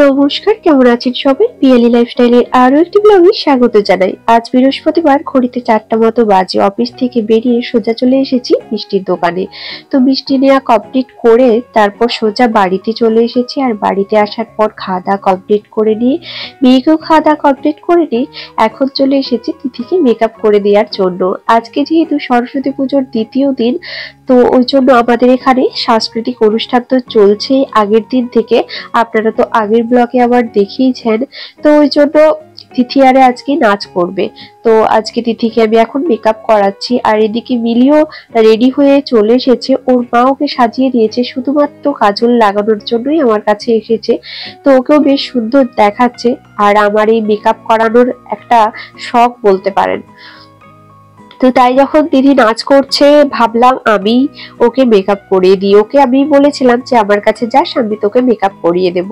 নমস্কার, কেমন আছেন সবাই? পিয়ালি লাইফস্টাইলের আরো একটি ব্লগে স্বাগত জানাই। আজ বৃহস্পতিবার, ঘড়িতে 4টা মতো বাজে। অফিস থেকে বেরিয়ে সোজা চলে এসেছি মিষ্টির দোকানে। তো মিষ্টি নেওয়া কমপ্লিট করে তারপর সোজা বাড়িতে চলে এসেছি। আর বাড়িতে আসার পর খাওয়া দাওয়া কমপ্লিট করে নিয়ে, মেয়েকেও খাওয়া দাওয়া কমপ্লিট করে নিয়ে এখন চলে এসেছি তিথিকে মেকআপ করে দেওয়ার জন্য। আজকে যেহেতু সরস্বতী পুজোর দ্বিতীয় দিন, তো ওই জন্য আমাদের এখানে সাংস্কৃতিক অনুষ্ঠান তো চলছে আগের দিন থেকে। আপনারা তো আগের ব্লগে আবার দেখিয়েছেন। তো ওই জন্য তিথি আরে আজকে নাচ করবে। তো আজকে তিথিকে আমি এখন মেকআপ করাচ্ছি। আর এদিকে মিলিও রেডি হয়ে চলে এসেছে। ওর মা ওকে সাজিয়ে দিয়েছে, শুধুমাত্র কাজল লাগানোর জন্যই আমার কাছে এসেছে। তো ওকেও বেশ সুন্দর দেখাচ্ছে। আর আমার এই মেকআপ করানোর একটা শখ বলতে পারেন। তো তাই যখন দিদি নাচ করছে, ভাবলাম আমি ওকে মেকআপ করিয়ে দিই। ওকে আমি বলেছিলাম যে আমার কাছে যাস, আমি তোকে মেকআপ করিয়ে দেব।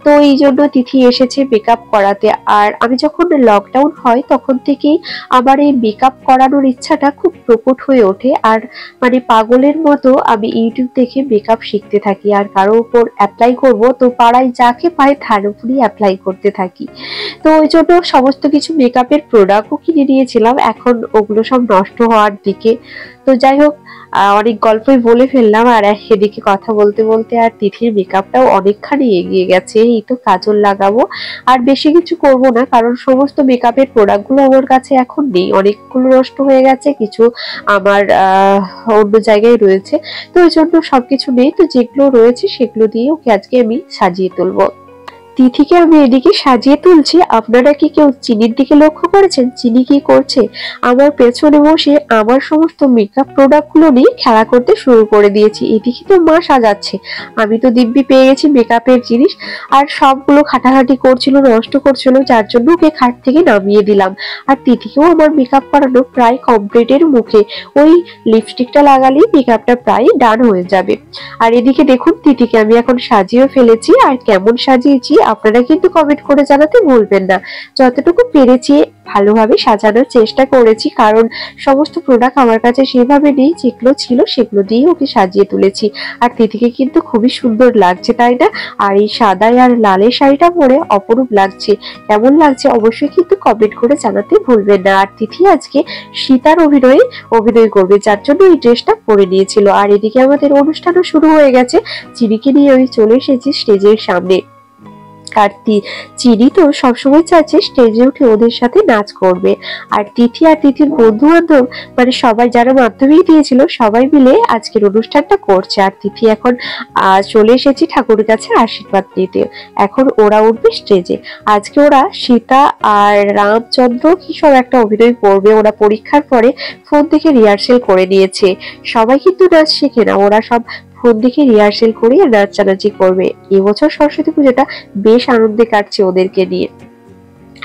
তো এই জন্য তিথি এসেছে মেকআপ করাতে। আর আমি যখন লকডাউন হয় তখন থেকেই আমার এই মেকআপ করানোর ইচ্ছাটা খুব প্রকট হয়ে ওঠে। আর মানে পাগলের মতো আমি ইউটিউব দেখে মেকআপ শিখতে থাকি। আর কারোর উপর অ্যাপ্লাই করব, তো পাড়ায় যাকে পায় তার উপরই অ্যাপ্লাই করতে থাকি। তো ওই জন্য সমস্ত কিছু মেকআপের প্রোডাক্টও কিনে নিয়েছিলাম। এখন ওগুলো সব নষ্ট হওয়ার দিকে। তো যাই হোক, অনেক গল্পই বলে ফেললাম। আর এদিকে কথা বলতে বলতে আর তিথির মেকআপটাও অনেকখানি এগিয়ে গেছে। এই তো কাজল লাগাবো, আর বেশি কিছু করব না, কারণ সমস্ত মেকআপের প্রোডাক্টগুলো আমার কাছে এখন নেই। অনেকগুলো নষ্ট হয়ে গেছে, কিছু আমার অন্য জায়গায় রয়েছে। তো ওই জন্য সবকিছু নেই। তো যেগুলো রয়েছে সেগুলো দিয়ে ওকে আজকে আমি সাজিয়ে তুলবো। তিথিকে আমি এদিকে সাজিয়ে তুলছি। আপনারা কি কেউ চিনির দিকে লক্ষ্য করেছেন? চিনি কি করছে? আমার পেছনে বসে আমার সমস্ত মেকআপ প্রোডাক্ট গুলো নিয়ে খেলা করতে শুরু করে দিয়েছি। এদিকে তো মা সাজাচ্ছে, আমি তো দিব্যি পেয়ে গেছি মেকআপের জিনিস। আর সবগুলো খাটাখাটি করছিল, নষ্ট করছিল, যার জন্য ওকে খাট থেকে নামিয়ে দিলাম। আর তিথিকেও আমার মেকআপ করানো প্রায় কমপ্লিটের মুখে। ওই লিপস্টিকটা লাগালেই মেকআপটা প্রায় ডান হয়ে যাবে। আর এদিকে দেখুন, তিথিকে আমি এখন সাজিয়ে ফেলেছি। আর কেমন সাজিয়েছি আপনারা কিন্তু কমেন্ট করে জানাতে ভুলবেন না। যতটুকু পেরেছি ভালোভাবে সাজানোর চেষ্টা করেছি, কারণ সমস্ত প্রোডাক্ট আমার কাছে সেভাবে নেই। যেগুলো ছিল সেগুলো দিয়ে ওকে সাজিয়ে তুলেছি। আর তিথিকে কিন্তু খুবই সুন্দর লাগছে, তাই না? আর এই সাদায় আর লালের শাড়িটা পরে অপরূপ লাগছে। কেমন লাগছে অবশ্যই কিন্তু কমেন্ট করে জানাতে ভুলবেন না। আর তিথি আজকে সীতার অভিনয় করবে, যার জন্য এই ড্রেসটা পরে নিয়েছিল। আর এদিকে আমাদের অনুষ্ঠানও শুরু হয়ে গেছে। চিনিকে নিয়ে আমি চলে এসেছি স্টেজের সামনে। আর চিনি তো সবসময় চাইছে স্টেজে উঠে ওদের সাথে নাচ করবে। আর তিথি আর তিথির বন্ধু বান্ধব, মানে সবাই যারা মাধ্যমিক দিয়েছিল, সবাই মিলে আজকের অনুষ্ঠানটা করছে। আর তিথি এখন চলে এসেছি ঠাকুরের কাছে আশীর্বাদ নিতে। এখন ওরা উঠবে স্টেজে। আজকে ওরা সীতা আর রামচন্দ্র কি সব একটা অভিনয় করবে। ওরা পরীক্ষার পরে ফোন থেকে রিহার্সেল করে নিয়েছে। সবাই কিন্তু নাচ শেখে না, ওরা সব ফোন দেখে রিহার্সেল করে নাচানাচি করবে। এবছর সরস্বতী পুজোটা বেশ আনন্দে কাটছে ওদেরকে নিয়ে।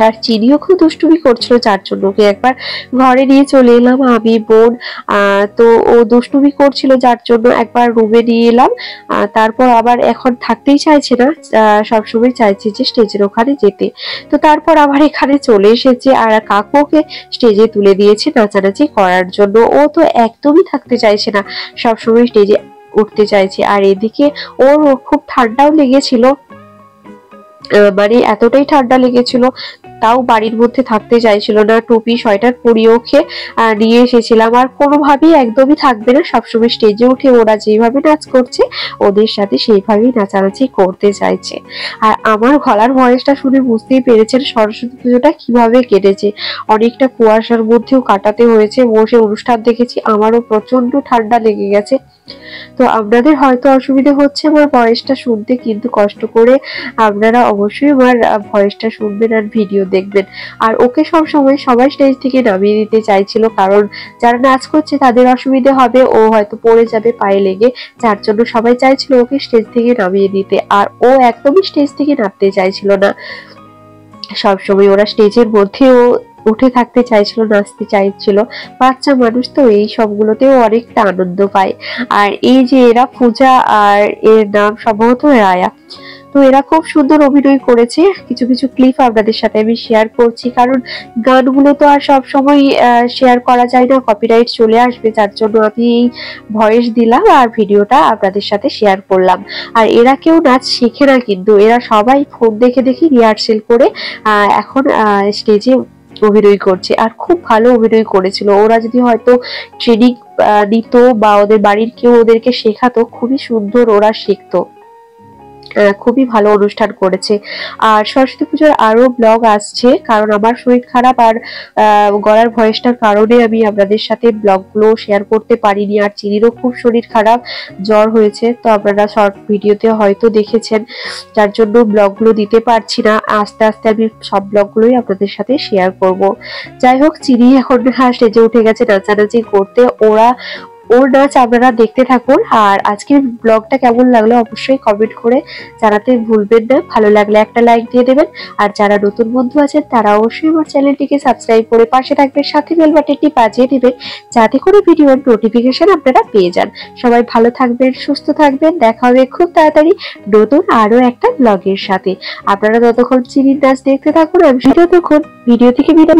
আর চিনিও খুব দুষ্টুমি করছিল, যার জন্য ওকে একবার ঘরে নিয়ে চলে এলাম আমি, বোন। তো ও দুষ্টুমি করছিল, যার জন্য একবার রুমে নিয়ে এলাম। তারপর আবার এখন থাকতেই চাইছে না, সবসময় চাইছে যে স্টেজের ওখানে যেতে। তো তারপর আবার এখানে চলে এসেছে। আর কাকু ওকে স্টেজে তুলে দিয়েছে নাচানাচি করার জন্য। ও তো একদমই থাকতে চাইছে না, সবসময় স্টেজে উঠতে চাইছে। আর এদিকে ওর খুব ঠান্ডাও লেগেছিল, মানে এতটাই ঠান্ডা লেগেছিল, তাও বাড়ির মধ্যে থাকতে চাইছিল না। টুপি সোয়েটার পরিয়ে ওকে নিয়ে এসেছিলাম। আর কোনোভাবেই একদমই থাকবে না, সবসময় স্টেজে উঠে ওরা যেভাবে নাচ করছে ওদের সাথে সেইভাবেই নাচানাচি করতে চাইছে। আর আমার গলার ভয়েসটা শুনে বুঝতেই পেরেছেন সরস্বতী পুজোটা কিভাবে কেটেছে। অনেকটা কুয়াশার মধ্যেও কাটাতে হয়েছে। বসে অনুষ্ঠান দেখেছি, আমারও প্রচন্ড ঠান্ডা লেগে গেছে। তো আপনাদের হয়তো অসুবিধা হচ্ছে আমার ভয়েসটা শুনতে, কিন্তু কষ্ট করে আপনারা অবশ্যই আমার ভয়েসটা শুনবেন আর ভিডিও দেখবেন। আর ওকে সবসময় সবাই স্টেজ থেকে নামিয়ে দিতে চাইছিল, কারণ যারা নাচ করছে তাদের অসুবিধা হবে, ও হয়তো পড়ে যাবে পায়ে লেগে, যার জন্য সবাই চাইছিল ওকে স্টেজ থেকে নামিয়ে দিতে। আর ও একদমই স্টেজ থেকে নামতে চাইছিল না। সবসময় ওরা স্টেজের মধ্যেও উঠে থাকতে চাইছিল, নাচতে চাইছিল। বাচ্চা মানুষ তো এই সবগুলোতেও অনেকটা আনন্দ পায়। আর এই যে এরা পূজা, আর এর নাম সম্ভবত রায়া। তো তো এরা খুব সুন্দর অভিনয় করেছে। কিছু কিছু ক্লিপ আপনাদের সাথে আমি শেয়ার করছি, কারণ গানগুলো তো আর সব সময় শেয়ার করা যায় না, কপিরাইট চলে আসবে, যার জন্য আমি এই ভয়েস দিলাম আর ভিডিওটা আপনাদের সাথে শেয়ার করলাম। আর এরা কেউ নাচ শেখে না, কিন্তু এরা সবাই ফোন দেখে দেখে রিহার্সেল করে এখন স্টেজে অভিনয় করছে। আর খুব ভালো অভিনয় করেছিল। ওরা যদি হয়তো ট্রেনিং নিত বা ওদের বাড়ির কেউ ওদেরকে শেখাতো, খুবই সুন্দর ওরা শিখতো। খুবই ভালো অনুষ্ঠান করেছে। আর সরস্বতী পুজোর আরো ব্লগ আসছে, কারণ আমার শরীর খারাপ আর গলার ভয়েসটার কারণে আমি আপনাদের সাথে ব্লগগুলো শেয়ার করতে পারিনি। আর চিনিরও খুব শরীর খারাপ, জ্বর হয়েছে, তো আপনারা শর্ট ভিডিওতে হয়তো দেখেছেন, যার জন্য ব্লগগুলো দিতে পারছি না। আস্তে আস্তে আমি সব ব্লগগুলোই আপনাদের সাথে শেয়ার করব। যাই হোক, চিনি এখন স্টেজে উঠে গেছে নাচানাচি করতে। ওর নাচ আপনারা দেখতে থাকুন। আর আজকের ব্লগটা কেমন লাগলো অবশ্যই কমেন্ট করে জানাতে ভুলবেন না। ভালো লাগলে একটা লাইক দিয়ে দেবেন। আর যারা নতুন বন্ধু আছেন তারা অবশ্যই আমার চ্যানেলটিকে সাবস্ক্রাইব করে পাশে থাকবেন, সাথে বেল বাটনটি বাজিয়ে দিবেন, যাতে করে ভিডিওর নোটিফিকেশন আপনারা পেয়ে যান। সবাই ভালো থাকবেন, সুস্থ থাকবেন। দেখা হবে খুব তাড়াতাড়ি নতুন আরো একটা ব্লগের সাথে। আপনারা ততক্ষণ চিনির নাচ দেখতে থাকুন। আমি ততক্ষণ ভিডিও থেকে বিদায়।